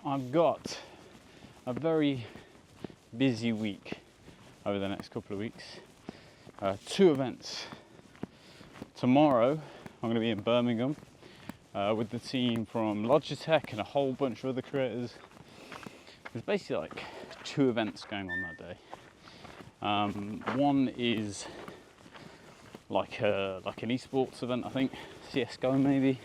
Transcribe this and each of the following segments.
I've got a very busy week over the next couple of weeks. 2 events. Tomorrow I'm going to be in Birmingham with the team from Logitech and a whole bunch of other creators. There's basically like 2 events going on that day. One is like an esports event, I think, CSGO maybe,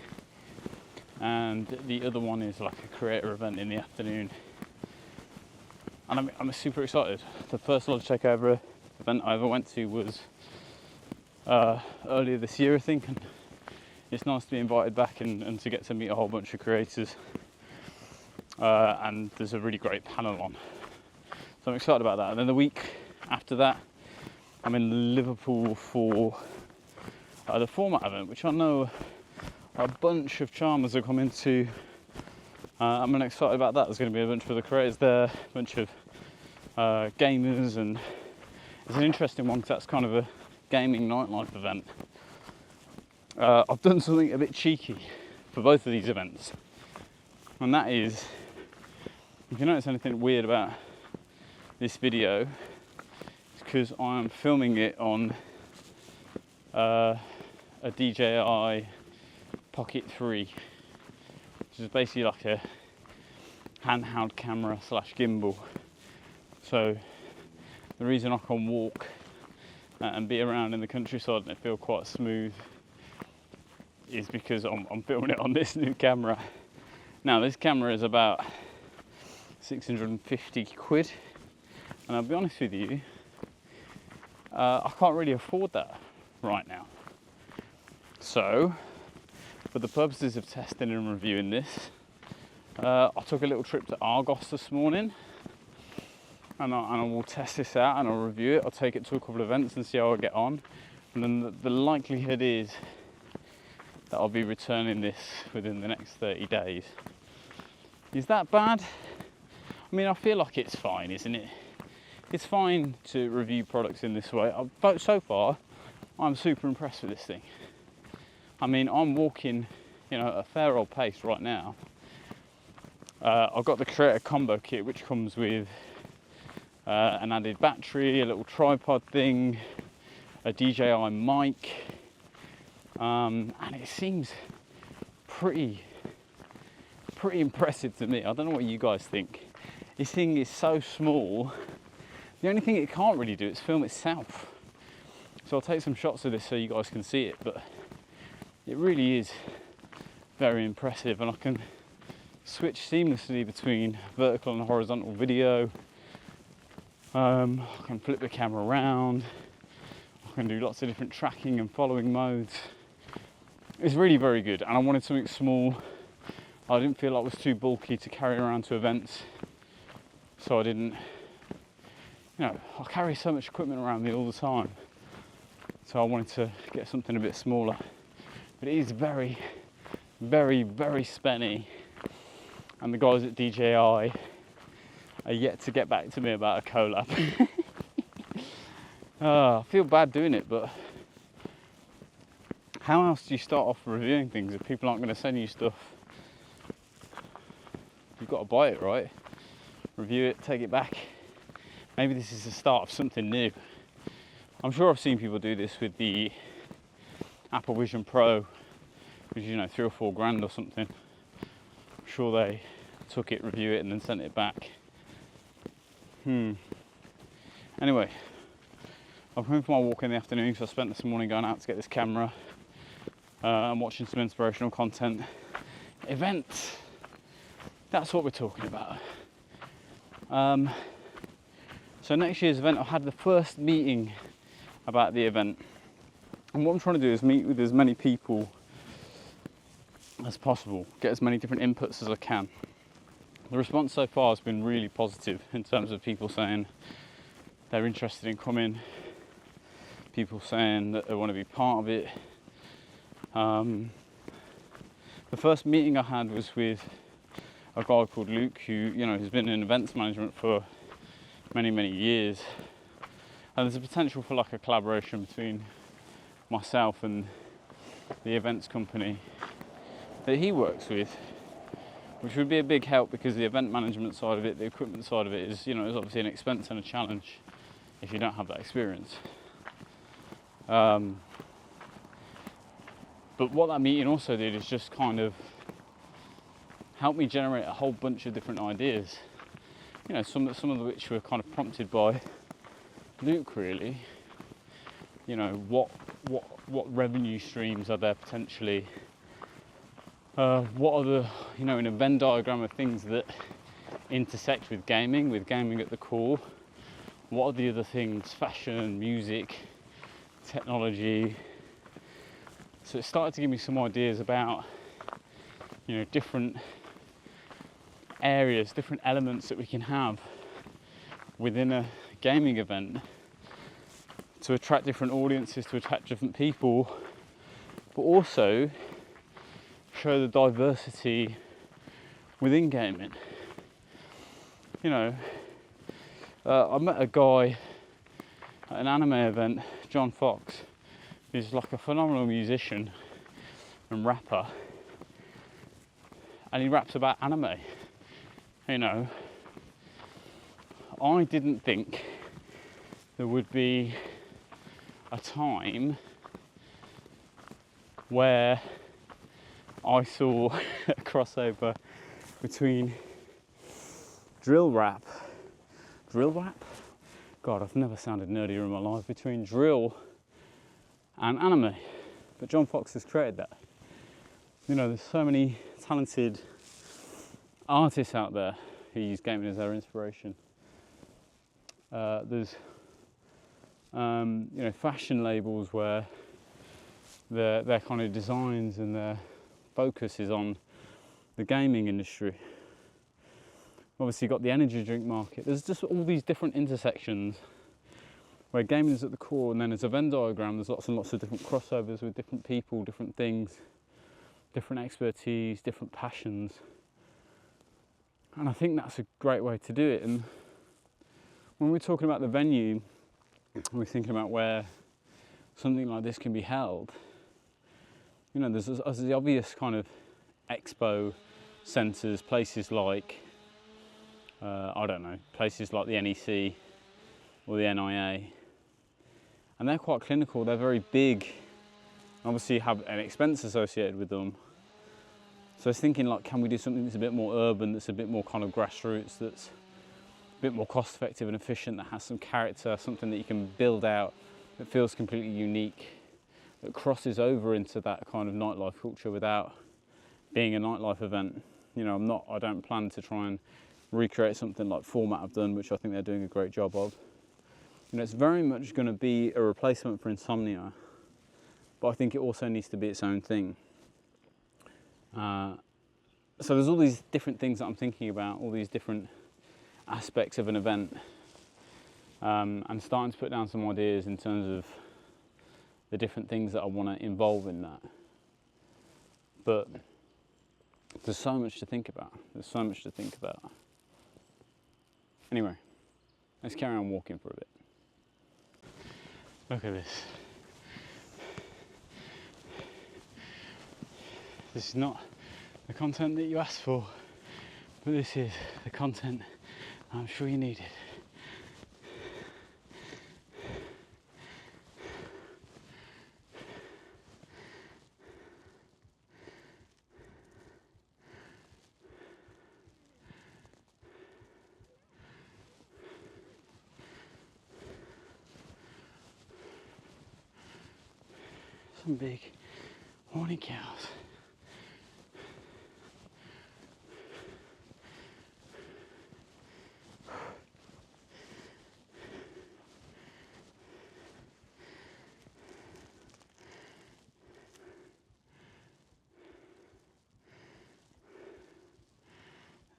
and the other one is like a creator event in the afternoon. And I'm super excited. The first Logitech event I ever went to was earlier this year, I think, and it's nice to be invited back and to get to meet a whole bunch of creators. And there's a really great panel on, so I'm excited about that. And then the week after that, I'm in Liverpool for the format event, which I know a bunch of charmers are coming to. I'm really excited about that. There's going to be a bunch of the creators there, a bunch of gamers, and it's an interesting one because that's kind of a gaming nightlife event. I've done something a bit cheeky for both of these events, and that is, if you notice anything weird about this video, it's because I'm filming it on a DJI Pocket 3, which is basically like a handheld camera / gimbal. So the reason I can walk and be around in the countryside and it feel quite smooth is because I'm filming it on this new camera. Now this camera is about 650 quid, and I'll be honest with you, I can't really afford that right now. So for the purposes of testing and reviewing this, I took a little trip to Argos this morning, and I will test this out and I'll review it. I'll take it to a couple of events and see how I get on, and then the likelihood is that I'll be returning this within the next 30 days. Is that bad? I mean, I feel like it's fine, isn't it? It's fine to review products in this way. But so far, I'm super impressed with this thing. I mean, I'm walking, at a fair old pace right now. I've got the Creator Combo Kit, which comes with an added battery, a little tripod thing, a DJI mic, and it seems pretty impressive to me. I don't know what you guys think. This thing is so small. The only thing it can't really do is film itself. So I'll take some shots of this so you guys can see it, but it really is very impressive, and I can switch seamlessly between vertical and horizontal video. I can flip the camera around. I can do lots of different tracking and following modes. It's really very good, and I wanted something small. I didn't feel like it was too bulky to carry around to events, so I didn't, I carry so much equipment around me all the time, so I wanted to get something a bit smaller. But it is very, very, very spenny, and the guys at DJI are yet to get back to me about a collab. I feel bad doing it, but how else do you start off reviewing things if people aren't going to send you stuff? You've got to buy it, right? Review it, take it back. Maybe this is the start of something new. I'm sure I've seen people do this with the Apple Vision Pro, which is, 3 or 4 grand or something. I'm sure they took it, review it, and then sent it back. Anyway, I'm coming for my walk in the afternoon, so I spent this morning going out to get this camera and watching some inspirational content. Events, that's what we're talking about. So next year's event, I had the first meeting about the event, and what I'm trying to do is meet with as many people as possible, get as many different inputs as I can. The response so far has been really positive in terms of people saying they're interested in coming, people saying that they want to be part of it. The first meeting I had was with a guy called Luke, who has been in events management for many years, and there's a potential for like a collaboration between myself and the events company that he works with, which would be a big help because the event management side of it, the equipment side of it is, you know, is obviously an expense and a challenge if you don't have that experience. But what that meeting also did is just kind of help me generate a whole bunch of different ideas. You know, some of which were kind of prompted by Luke, really. You know, what revenue streams are there potentially? What are the, you know, in a Venn diagram of things that intersect with gaming at the core? What are the other things? Fashion, music, technology. So it started to give me some ideas about, you know, different areas, different elements that we can have within a gaming event to attract different audiences, to attract different people, but also show the diversity within gaming. You know, I met a guy at an anime event, John Fox, who's like a phenomenal musician and rapper, and he raps about anime. You know, I didn't think there would be a time where I saw a crossover between drill rap? God, I've never sounded nerdier in my life. Between drill and anime. But John Fox has created that. You know, there's so many talented artists out there who use gaming as their inspiration. There's you know, fashion labels where their kind of designs and their focus is on the gaming industry. Obviously you've got the energy drink market. There's just all these different intersections where gaming is at the core, and then as a Venn diagram there's lots and lots of different crossovers with different people, different things, different expertise, different passions. And I think that's a great way to do it. And when we're talking about the venue, we're thinking about where something like this can be held. You know, there's the obvious kind of expo centres, places like, I don't know, places like the NEC or the NIA. And they're quite clinical, they're very big, obviously have an expense associated with them. So I was thinking, like, can we do something that's a bit more urban, that's a bit more kind of grassroots, that's a bit more cost effective and efficient, that has some character, something that you can build out, that feels completely unique, that crosses over into that kind of nightlife culture without being a nightlife event. You know, I don't plan to try and recreate something like Format have done, which I think they're doing a great job of. You know, it's very much going to be a replacement for Insomnia, but I think it also needs to be its own thing. So there's all these different things that I'm thinking about, all these different aspects of an event. I'm starting to put down some ideas in terms of the different things that I want to involve in that. But there's so much to think about. Anyway, let's carry on walking for a bit. Look at this. This is not the content that you asked for, but this is the content I'm sure you needed. Some big horny cows.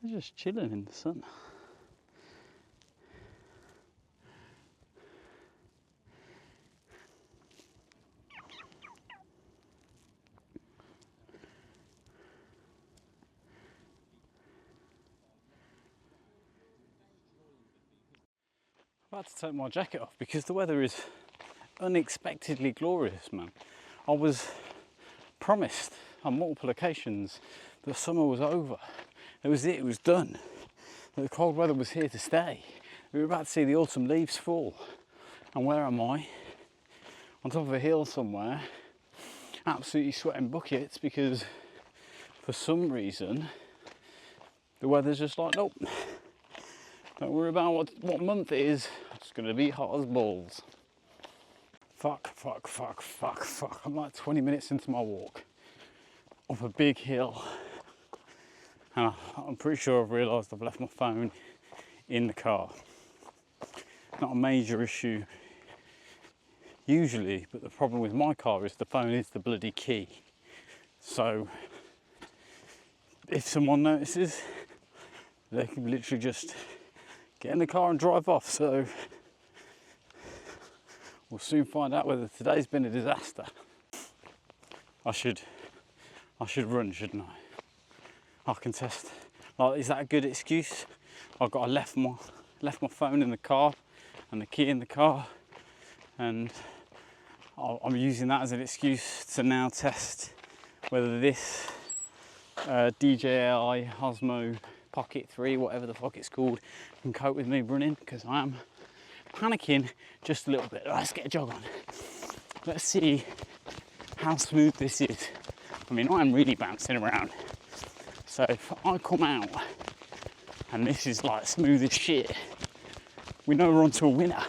They're just chilling in the sun. I'm about to take my jacket off because the weather is unexpectedly glorious, man. I was promised on multiple occasions that summer was over. That was it, it was done. The cold weather was here to stay. We were about to see the autumn leaves fall. And where am I? On top of a hill somewhere, absolutely sweating buckets because for some reason the weather's just like, nope, don't worry about what month it is, it's gonna be hot as balls. Fuck. I'm like 20 minutes into my walk up a big hill, and I'm pretty sure I've realised I've left my phone in the car. Not a major issue usually, but the problem with my car is the phone is the bloody key. So if someone notices, they can literally just get in the car and drive off. So we'll soon find out whether today's been a disaster. I should run, shouldn't I? I can test. Like, is that a good excuse? I've got left my phone in the car and the key in the car, and I'm using that as an excuse to now test whether this DJI Osmo Pocket 3, whatever the fuck it's called, can cope with me running, because I am panicking just a little bit. Let's get a jog on. Let's see how smooth this is. I mean, I'm really bouncing around. So if I come out and this is like smooth as shit, we know we're on to a winner.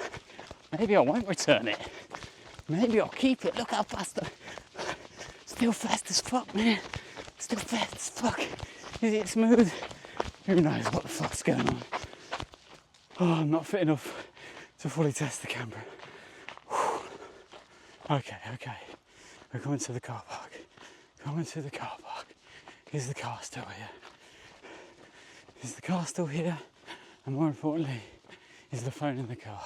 Maybe I won't return it. Maybe I'll keep it. Look how fast still fast as fuck, man. Still fast as fuck. Is it smooth? Who knows what the fuck's going on. Oh, I'm not fit enough to fully test the camera. Whew. Okay. We're coming to the car park. Is the car still here? Is the car still here? And more importantly, is the phone in the car?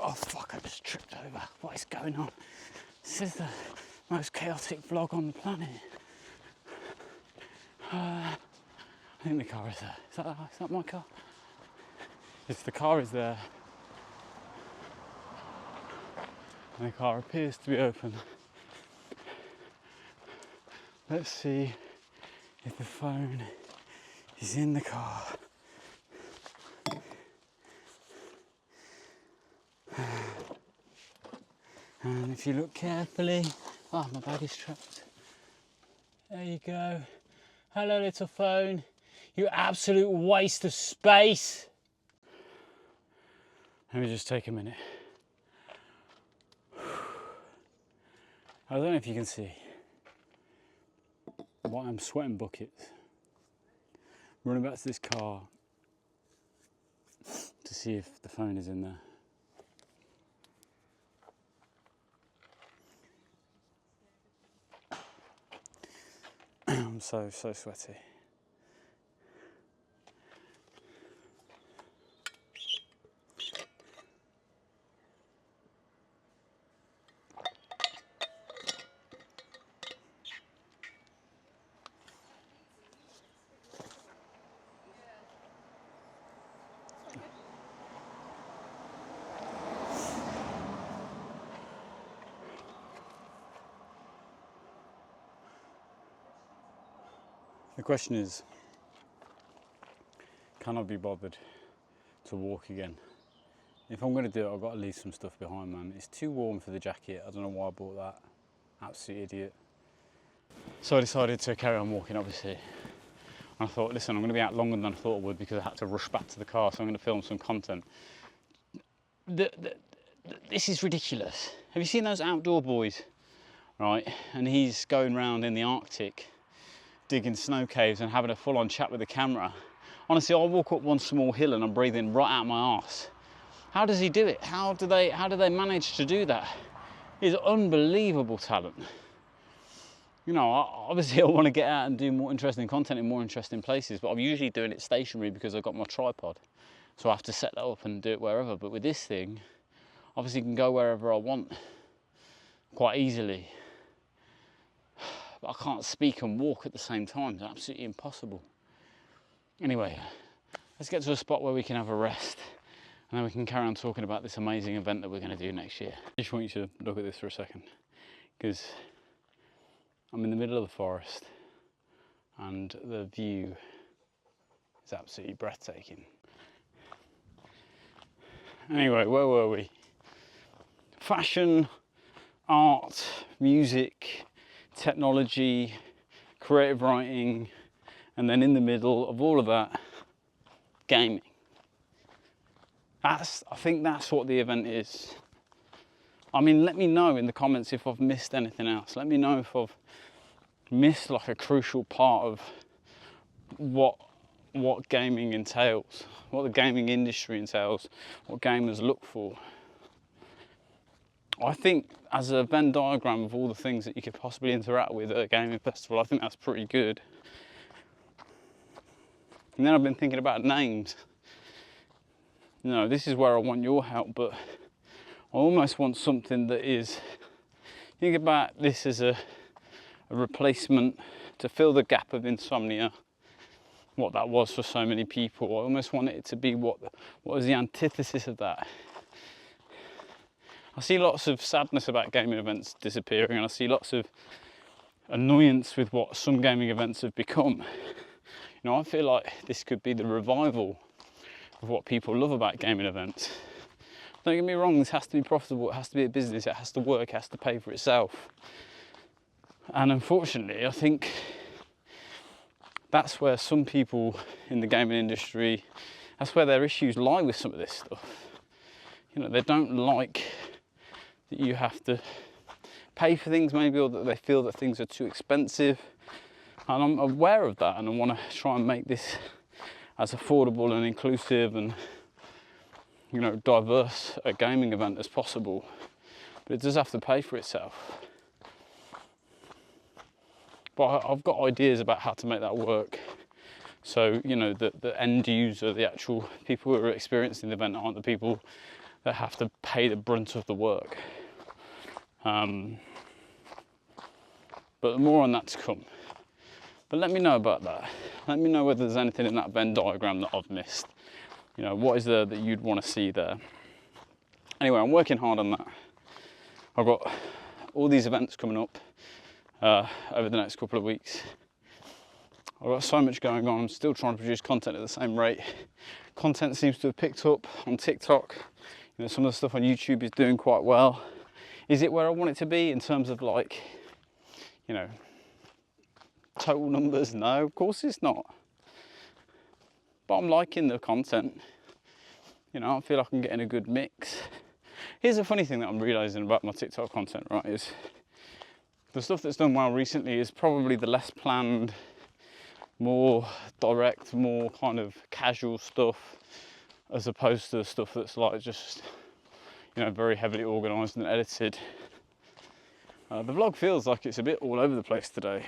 Oh fuck, I just tripped over. What is going on? This is the most chaotic vlog on the planet. I think the car is there. Is that my car? If the car is there, and the car appears to be open, let's see if the phone is in the car. And if you look carefully, my bag is trapped. There you go. Hello, little phone. You absolute waste of space. Let me just take a minute. I don't know if you can see, but I'm sweating buckets. Running back to this car to see if the phone is in there. I'm so sweaty. The question is, can I be bothered to walk again? If I'm going to do it, I've got to leave some stuff behind, man. It's too warm for the jacket. I don't know why I bought that. Absolute idiot. So I decided to carry on walking, obviously. And I thought, listen, I'm going to be out longer than I thought I would because I had to rush back to the car, so I'm going to film some content. This is ridiculous. Have you seen those outdoor boys? Right, and he's going around in the Arctic, digging snow caves and having a full-on chat with the camera. Honestly, I walk up one small hill and I'm breathing right out my arse. How does he do it? How do they manage to do that? He's unbelievable talent. You know, obviously I want to get out and do more interesting content in more interesting places, but I'm usually doing it stationary because I've got my tripod. So I have to set that up and do it wherever. But with this thing, obviously I can go wherever I want quite easily. But I can't speak and walk at the same time. It's absolutely impossible. Anyway, let's get to a spot where we can have a rest and then we can carry on talking about this amazing event that we're going to do next year. I just want you to look at this for a second, because I'm in the middle of the forest and the view It's absolutely breathtaking. Anyway, where were we? Fashion, art, music, technology, creative writing, and then in the middle of all of that, gaming. I think that's what the event is. I mean, let me know in the comments if I've missed anything else. Let me know if I've missed like a crucial part of what gaming entails, what the gaming industry entails, what gamers look for. I think as a Venn diagram of all the things that you could possibly interact with at a gaming festival, I think that's pretty good. And then I've been thinking about names. You know, this is where I want your help, but I almost want something that is, think about this as a replacement to fill the gap of insomnia, what that was for so many people. I almost want it to be what is the antithesis of that. I see lots of sadness about gaming events disappearing, and I see lots of annoyance with what some gaming events have become. You know, I feel like this could be the revival of what people love about gaming events. Don't get me wrong, this has to be profitable, it has to be a business, it has to work, it has to pay for itself. And unfortunately, I think that's where some people in the gaming industry, that's where their issues lie with some of this stuff. You know, they don't like that you have to pay for things maybe, or that they feel that things are too expensive. And I'm aware of that, and I want to try and make this as affordable and inclusive and, you know, diverse a gaming event as possible. But it does have to pay for itself. But I've got ideas about how to make that work. So, you know, the end user, the actual people who are experiencing the event aren't the people that have to pay the brunt of the work. But more on that to come. But let me know about that. Let me know whether there's anything in that Venn diagram that I've missed. You know, what is there that you'd want to see there? Anyway, I'm working hard on that. I've got all these events coming up over the next couple of weeks. I've got so much going on. I'm still trying to produce content at the same rate. Content seems to have picked up on TikTok. You know, some of the stuff on YouTube is doing quite well. Is it where I want it to be in terms of, like, you know, total numbers? No, of course it's not. But I'm liking the content. You know, I feel like I'm getting a good mix. Here's a funny thing that I'm realising about my TikTok content, right, is the stuff that's done well recently is probably the less planned, more direct, more kind of casual stuff, as opposed to the stuff that's like just, you know, very heavily organised and edited. The vlog feels like it's a bit all over the place today.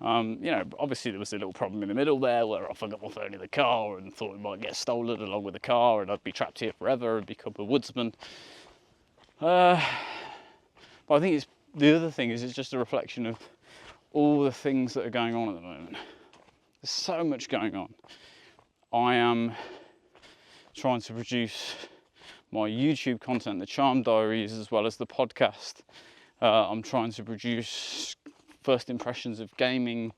You know, obviously there was a little problem in the middle there where I forgot my phone in the car and thought it might get stolen along with the car and I'd be trapped here forever and become a woodsman. But I think the other thing is it's just a reflection of all the things that are going on at the moment. There's so much going on. I am trying to produce my YouTube content, the Charm Diaries, as well as the podcast. I'm trying to produce first impressions of gaming,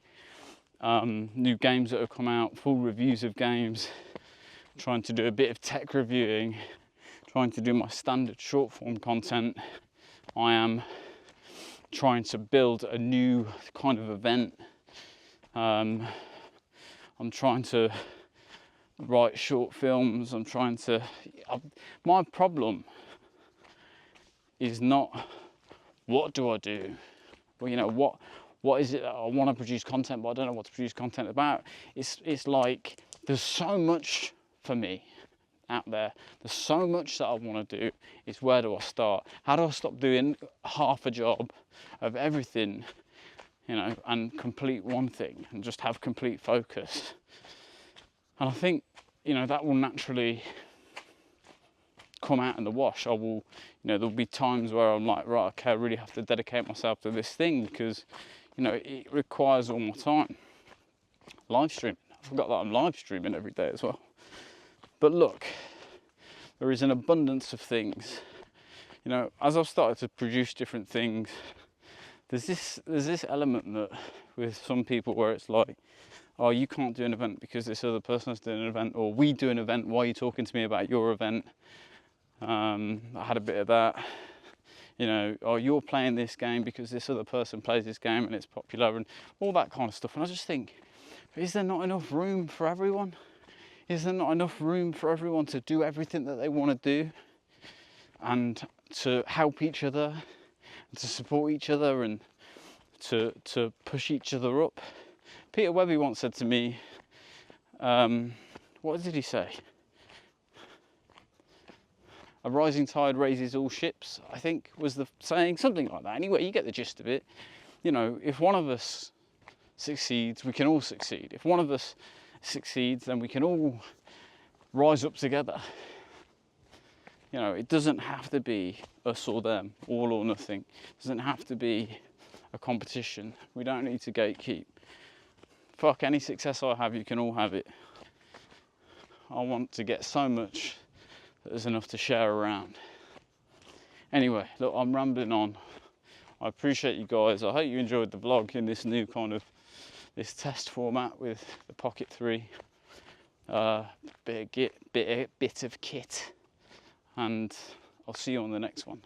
new games that have come out, full reviews of games, trying to do a bit of tech reviewing, trying to do my standard short form content. I am trying to build a new kind of event. I'm trying to write short films. My problem is not what do I do? Well, you know, what is it that I want to produce content, but I don't know what to produce content about. It's like there's so much for me out there. There's so much that I want to do. It's where do I start? How do I stop doing half a job of everything, you know, and complete one thing and just have complete focus? And I think, you know, that will naturally come out in the wash. I will, you know, there'll be times where I'm like, right, okay, I really have to dedicate myself to this thing because, you know, it requires all my time. Live streaming. I forgot that I'm live streaming every day as well. But look, there is an abundance of things. You know, as I've started to produce different things, there's this element that with some people where it's like, oh, you can't do an event because this other person's doing an event, or we do an event, why are you talking to me about your event? I had a bit of that. You know, oh, you're playing this game because this other person plays this game and it's popular, and all that kind of stuff. And I just think, is there not enough room for everyone? Is there not enough room for everyone to do everything that they want to do, and to help each other, and to support each other, and to push each other up? Peter Webby once said to me, what did he say? A rising tide raises all ships, I think was the saying, something like that. Anyway, you get the gist of it. You know, if one of us succeeds, we can all succeed. If one of us succeeds, then we can all rise up together. You know, it doesn't have to be us or them, all or nothing. It doesn't have to be a competition. We don't need to gatekeep. Fuck, any success I have, you can all have it. I want to get so much that there's enough to share around. Anyway, look, I'm rambling on. I appreciate you guys. I hope you enjoyed the vlog in this new kind of, this test format with the Pocket 3. Bit of kit. And I'll see you on the next one.